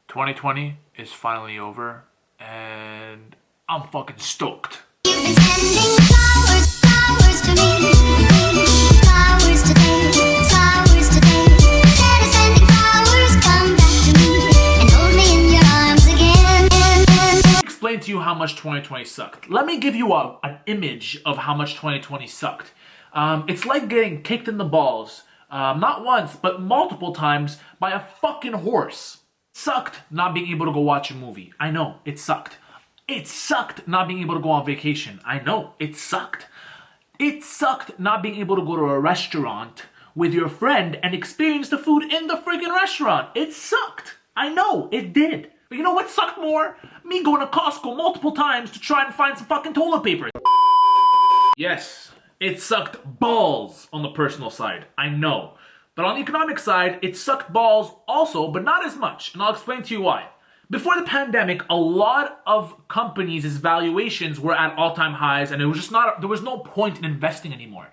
2020 is finally over, and I'm fucking stoked. You've been sending flowers, flowers to me. Flowers today, flowers today. Instead of sending flowers, come back to me and hold me in your arms again. Explain to you how much 2020 sucked. Let me give you an image of how much 2020 sucked. It's like getting kicked in the balls, not once, but multiple times by a fucking horse. Sucked not being able to go watch a movie. I know, it sucked. It sucked not being able to go on vacation. I know, it sucked. It sucked not being able to go to a restaurant with your friend and experience the food in the friggin' restaurant. It sucked. I know, it did. But you know what sucked more? Me going to Costco multiple times to try and find some fucking toilet paper. Yes, it sucked balls on the personal side. I know. But on the economic side, it sucked balls also, but not as much. And I'll explain to you why. Before the pandemic, a lot of companies' valuations were at all-time highs, and there was no point in investing anymore.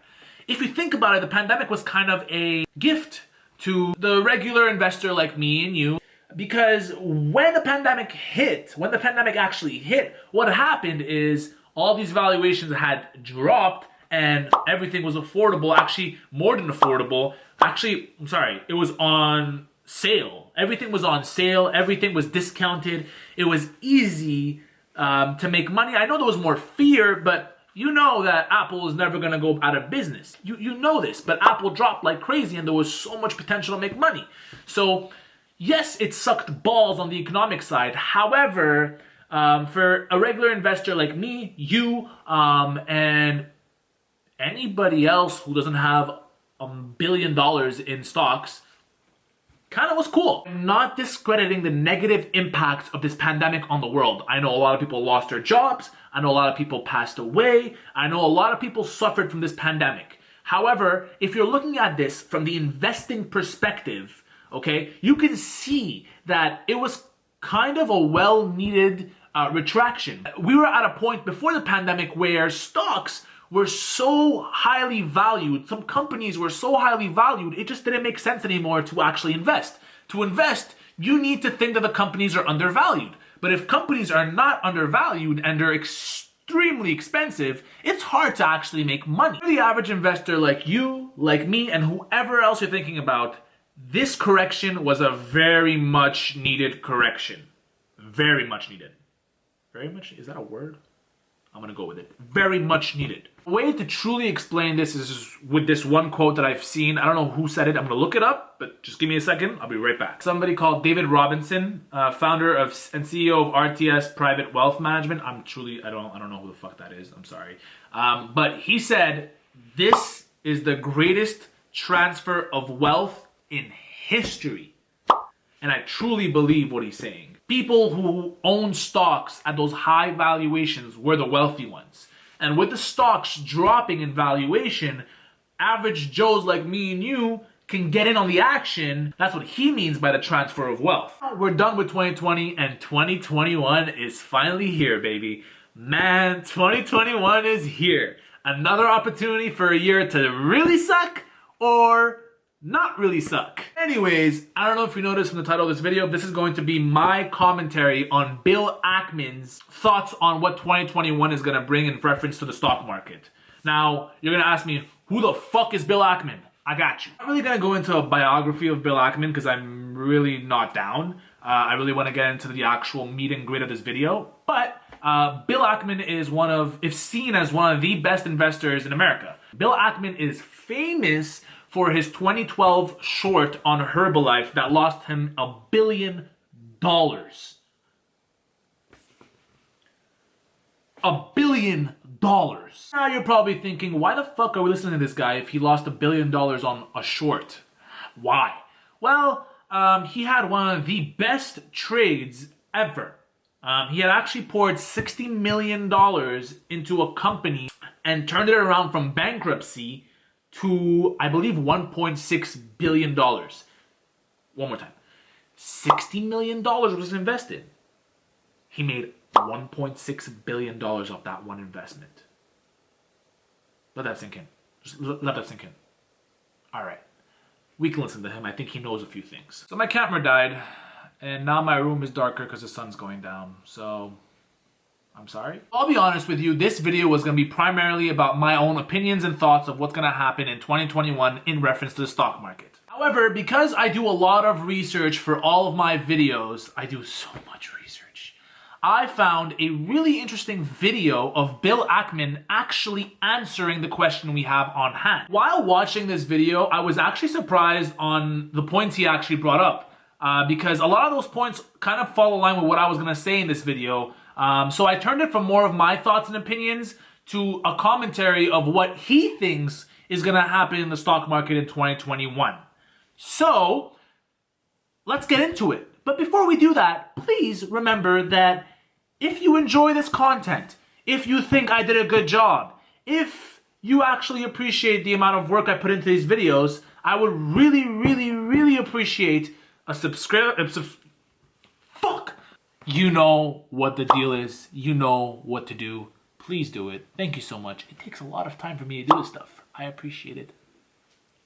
If you think about it, the pandemic was kind of a gift to the regular investor like me and you, because when the pandemic actually hit, what happened is all these valuations had dropped and everything was affordable, actually more than affordable. Actually, I'm sorry, it was on sale. Everything was on sale. Everything was discounted. It was easy to make money. I know there was more fear, but you know that Apple is never going to go out of business. You know this, but Apple dropped like crazy and there was so much potential to make money. So yes, it sucked balls on the economic side. However, for a regular investor like me, you, and anybody else who doesn't have $1 billion in stocks, kind of was cool. I'm not discrediting the negative impacts of this pandemic on the world. I know a lot of people lost their jobs. I know a lot of people passed away. I know a lot of people suffered from this pandemic. However, if you're looking at this from the investing perspective, okay, you can see that it was kind of a well-needed retraction. We were at a point before the pandemic where stocks were so highly valued, some companies were so highly valued, it just didn't make sense anymore to actually invest. To invest, you need to think that the companies are undervalued. But if companies are not undervalued and they're extremely expensive, it's hard to actually make money. For the average investor like you, like me, and whoever else you're thinking about, this correction was a very much needed correction. Very much needed. Very much, is that a word? I'm gonna go with it. Very much needed. The way to truly explain this is with this one quote that I've seen. I don't know who said it. I'm gonna look it up, but just give me a second. I'll be right back. Somebody called David Robinson, founder of and CEO of RTS Private Wealth Management. I don't know who the fuck that is. I'm sorry. But he said, "This is the greatest transfer of wealth in history." And I truly believe what he's saying. People who own stocks at those high valuations were the wealthy ones. And with the stocks dropping in valuation, average Joes like me and you can get in on the action. That's what he means by the transfer of wealth. We're done with 2020 and 2021 is finally here, baby. Man, 2021 is here. Another opportunity for a year to really suck or not really suck. Anyways, I don't know if you noticed from the title of this video, this is going to be my commentary on Bill Ackman's thoughts on what 2021 is going to bring in reference to the stock market. Now, you're going to ask me, who the fuck is Bill Ackman? I got you. I'm really going to go into a biography of Bill Ackman because I'm really not down. I really want to get into the actual meat and grit of this video. But Bill Ackman is seen as one of the best investors in America. Bill Ackman is famous for his 2012 short on Herbalife that lost him $1 billion. $1 billion. Now you're probably thinking, why the fuck are we listening to this guy if he lost $1 billion on a short? Why? Well, he had one of the best trades ever. He had actually poured $60 million into a company and turned it around from bankruptcy to, I believe, $1.6 billion. One more time. $60 million was invested. He made $1.6 billion off that one investment. Let that sink in. Just let that sink in. All right. We can listen to him. I think he knows a few things. So my camera died, And now my room is darker because the sun's going down. So, I'm sorry. I'll be honest with you, this video was going to be primarily about my own opinions and thoughts of what's going to happen in 2021 in reference to the stock market. However, because I do a lot of research for all of my videos, I do so much research, I found a really interesting video of Bill Ackman actually answering the question we have on hand. While watching this video, I was actually surprised on the points he actually brought up, because a lot of those points kind of fall in line with what I was going to say in this video. So I turned it from more of my thoughts and opinions to a commentary of what he thinks is going to happen in the stock market in 2021. So, let's get into it. But before we do that, please remember that if you enjoy this content, if you think I did a good job, if you actually appreciate the amount of work I put into these videos, I would really, really, really appreciate a fuck! You know what the deal is. You know what to do. Please do it. Thank you so much. It takes a lot of time for me to do this stuff. I appreciate it.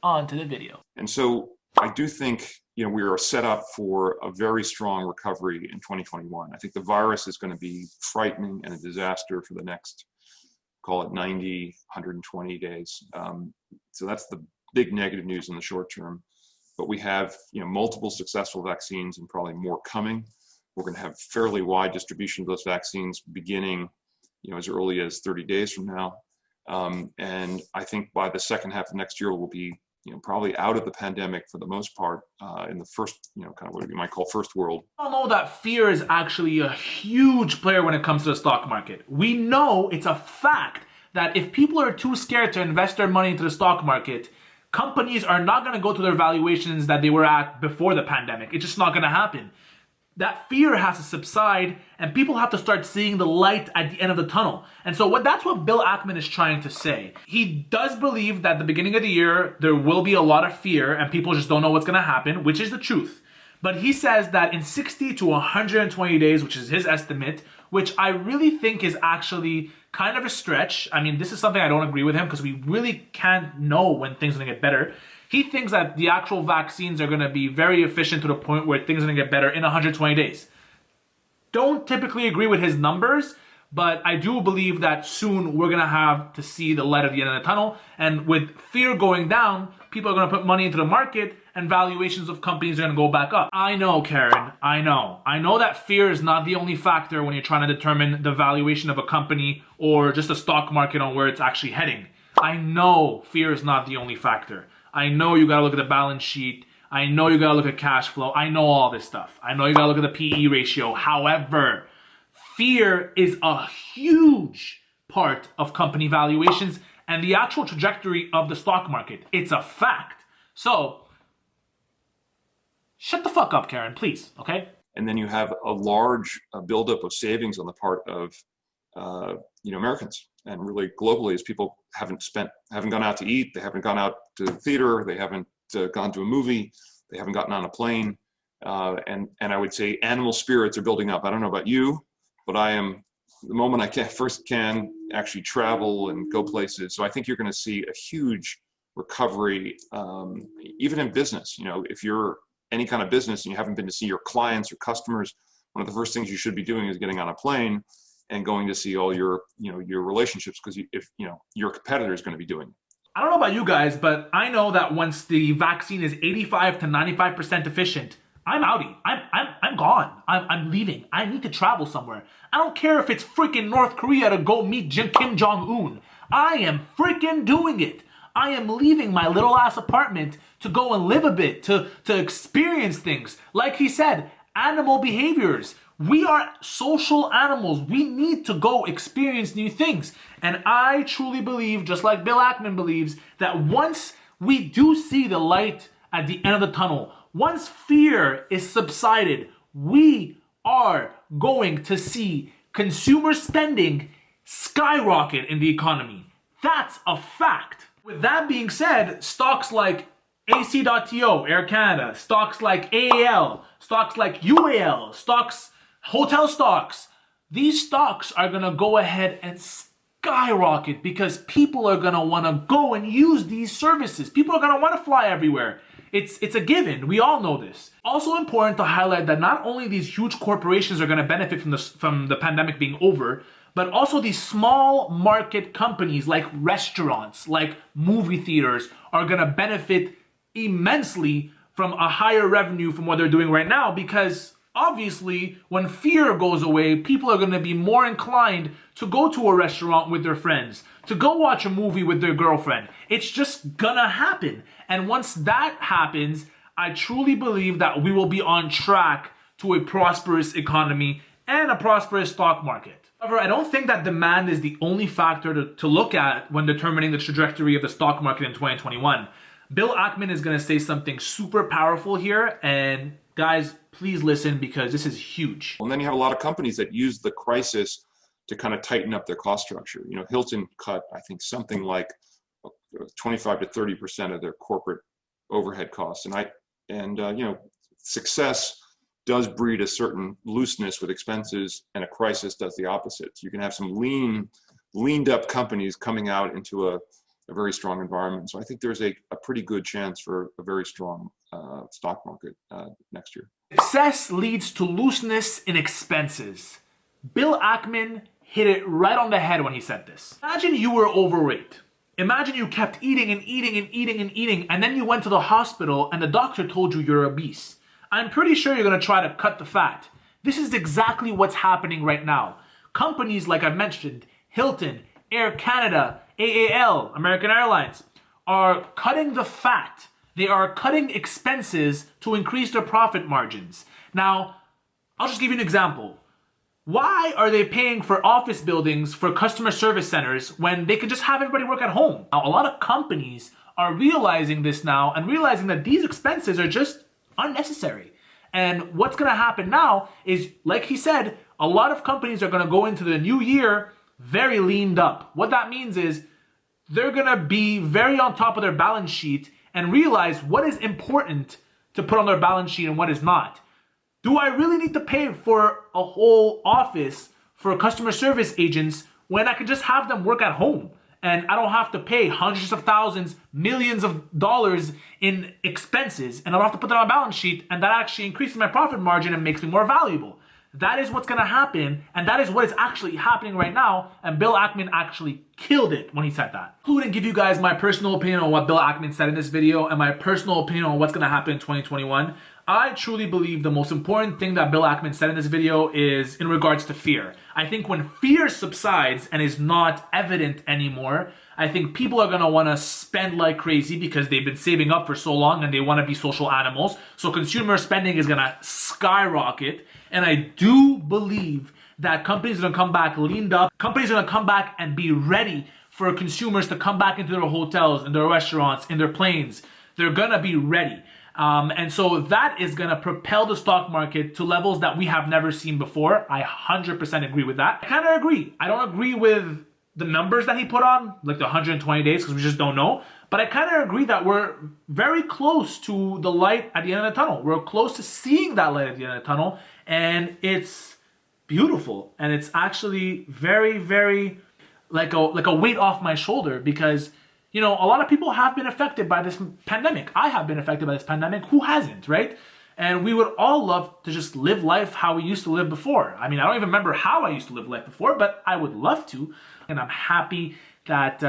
On to the video. And so I do think, we are set up for a very strong recovery in 2021. I think the virus is going to be frightening and a disaster for the next, call it 90, 120 days. So that's the big negative news in the short term. But we have, multiple successful vaccines and probably more coming. We're going to have fairly wide distribution of those vaccines beginning, as early as 30 days from now. And I think by the second half of next year, we'll be, probably out of the pandemic for the most part, in the first, kind of what you might call first world. We all know that fear is actually a huge player when it comes to the stock market. We know it's a fact that if people are too scared to invest their money into the stock market, companies are not going to go to their valuations that they were at before the pandemic. It's just not going to happen. That fear has to subside and people have to start seeing the light at the end of the tunnel. And so that's what Bill Ackman is trying to say. He does believe that at the beginning of the year, there will be a lot of fear and people just don't know what's going to happen, which is the truth. But he says that in 60 to 120 days, which is his estimate, which I really think is actually kind of a stretch. I mean, this is something I don't agree with him because we really can't know when things are going to get better. He thinks that the actual vaccines are going to be very efficient to the point where things are going to get better in 120 days. Don't typically agree with his numbers, but I do believe that soon we're going to have to see the light at the end of the tunnel. And with fear going down, people are going to put money into the market and valuations of companies are going to go back up. I know, Karen. I know. I know that fear is not the only factor when you're trying to determine the valuation of a company or just the stock market on where it's actually heading. I know fear is not the only factor. I know you gotta look at the balance sheet. I know you gotta look at cash flow. I know all this stuff. I know you gotta look at the PE ratio. However, fear is a huge part of company valuations and the actual trajectory of the stock market. It's a fact. So, shut the fuck up, Karen, please, okay? And then you have a large buildup of savings on the part of, Americans. And really globally, as people haven't gone out to eat, they haven't gone out to the theater, they haven't gone to a movie, they haven't gotten on a plane. And I would say animal spirits are building up. I don't know about you, but I am, the moment I can actually travel and go places. So I think you're going to see a huge recovery, even in business. If you're any kind of business and you haven't been to see your clients or customers, one of the first things you should be doing is getting on a plane and going to see all your relationships, because your competitor is going to be doing it. I don't know about you guys, but I know that once the vaccine is 85 to 95% efficient, I'm outie. I'm gone. I'm leaving. I need to travel somewhere. I don't care if it's freaking North Korea to go meet Kim Jong-un. I am freaking doing it. I am leaving my little ass apartment to go and live a bit, to experience things. Like he said, animal behaviors. We are social animals. We need to go experience new things. And I truly believe, just like Bill Ackman believes, that once we do see the light at the end of the tunnel, once fear is subsided, we are going to see consumer spending skyrocket in the economy. That's a fact. With that being said, stocks like AC.to, Air Canada, stocks like AAL, stocks like UAL, hotel stocks, these stocks are going to go ahead and skyrocket because people are going to want to go and use these services. People are going to want to fly everywhere. It's a given. We all know this. Also important to highlight that not only these huge corporations are going to benefit from the pandemic being over, but also these small market companies like restaurants, like movie theaters are going to benefit immensely from a higher revenue from what they're doing right now, because obviously when fear goes away, people are going to be more inclined to go to a restaurant with their friends, to go watch a movie with their girlfriend. It's just gonna happen. And once that happens, I truly believe that we will be on track to a prosperous economy and a prosperous stock market. However, I don't think that demand is the only factor to look at when determining the trajectory of the stock market in 2021. Bill Ackman is going to say something super powerful here, and guys, please listen because this is huge. And then you have a lot of companies that use the crisis to kind of tighten up their cost structure. You know, Hilton cut, I think, something like 25 to 30% of their corporate overhead costs. And you know, success does breed a certain looseness with expenses, and a crisis does the opposite. So you can have some leaned up companies coming out into a very strong environment. So I think there's a pretty good chance for a very strong stock market next year. Success leads to looseness in expenses. Bill Ackman hit it right on the head when he said this. Imagine you were overweight. Imagine you kept eating and eating and eating and eating, and then you went to the hospital and the doctor told you you're obese. I'm pretty sure you're going to try to cut the fat. This is exactly what's happening right now. Companies like I've mentioned, Hilton, Air Canada, AAL, American Airlines, are cutting the fat. They are cutting expenses to increase their profit margins. Now, I'll just give you an example. Why are they paying for office buildings for customer service centers when they can just have everybody work at home? Now, a lot of companies are realizing this now and realizing that these expenses are just unnecessary. And what's going to happen now is, like he said, a lot of companies are going to go into the new year very leaned up. What that means is they're going to be very on top of their balance sheet and realize what is important to put on their balance sheet and what is not. Do I really need to pay for a whole office for customer service agents when I can just have them work at home and I don't have to pay hundreds of thousands, millions of dollars in expenses, and I don't have to put that on my balance sheet, and that actually increases my profit margin and makes me more valuable? That is what's going to happen, and that is what is actually happening right now, and Bill Ackman actually killed it when he said that. Including give you guys my personal opinion on what Bill Ackman said in this video and my personal opinion on what's going to happen in 2021. I truly believe the most important thing that Bill Ackman said in this video is in regards to fear. I think when fear subsides and is not evident anymore, I think people are going to want to spend like crazy because they've been saving up for so long and they want to be social animals. So consumer spending is going to skyrocket. And I do believe that companies are going to come back leaned up. Companies are going to come back and be ready for consumers to come back into their hotels, in their restaurants, in their planes. They're going to be ready. And so that is going to propel the stock market to levels that we have never seen before. I 100% agree with that. I kind of agree. I don't agree with the numbers that he put on, like the 120 days, because we just don't know. But I kind of agree that we're very close to the light at the end of the tunnel. We're close to seeing that light at the end of the tunnel. And it's beautiful. And it's actually very, very like a weight off my shoulder because, you know, a lot of people have been affected by this pandemic. I have been affected by this pandemic. Who hasn't, right? And we would all love to just live life how we used to live before. I mean, I don't even remember how I used to live life before, but I would love to. And I'm happy that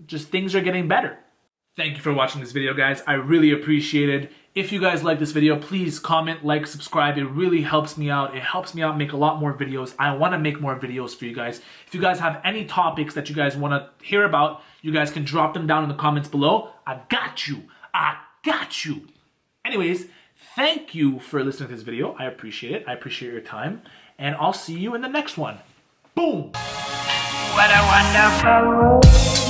just things are getting better. Thank you for watching this video, guys. I really appreciate it. If you guys like this video, please comment, like, subscribe. It really helps me out. It helps me out make a lot more videos. I want to make more videos for you guys. If you guys have any topics that you guys want to hear about, you guys can drop them down in the comments below. I got you. I got you. Anyways, thank you for listening to this video. I appreciate it. I appreciate your time. And I'll see you in the next one. Boom. What a wonderful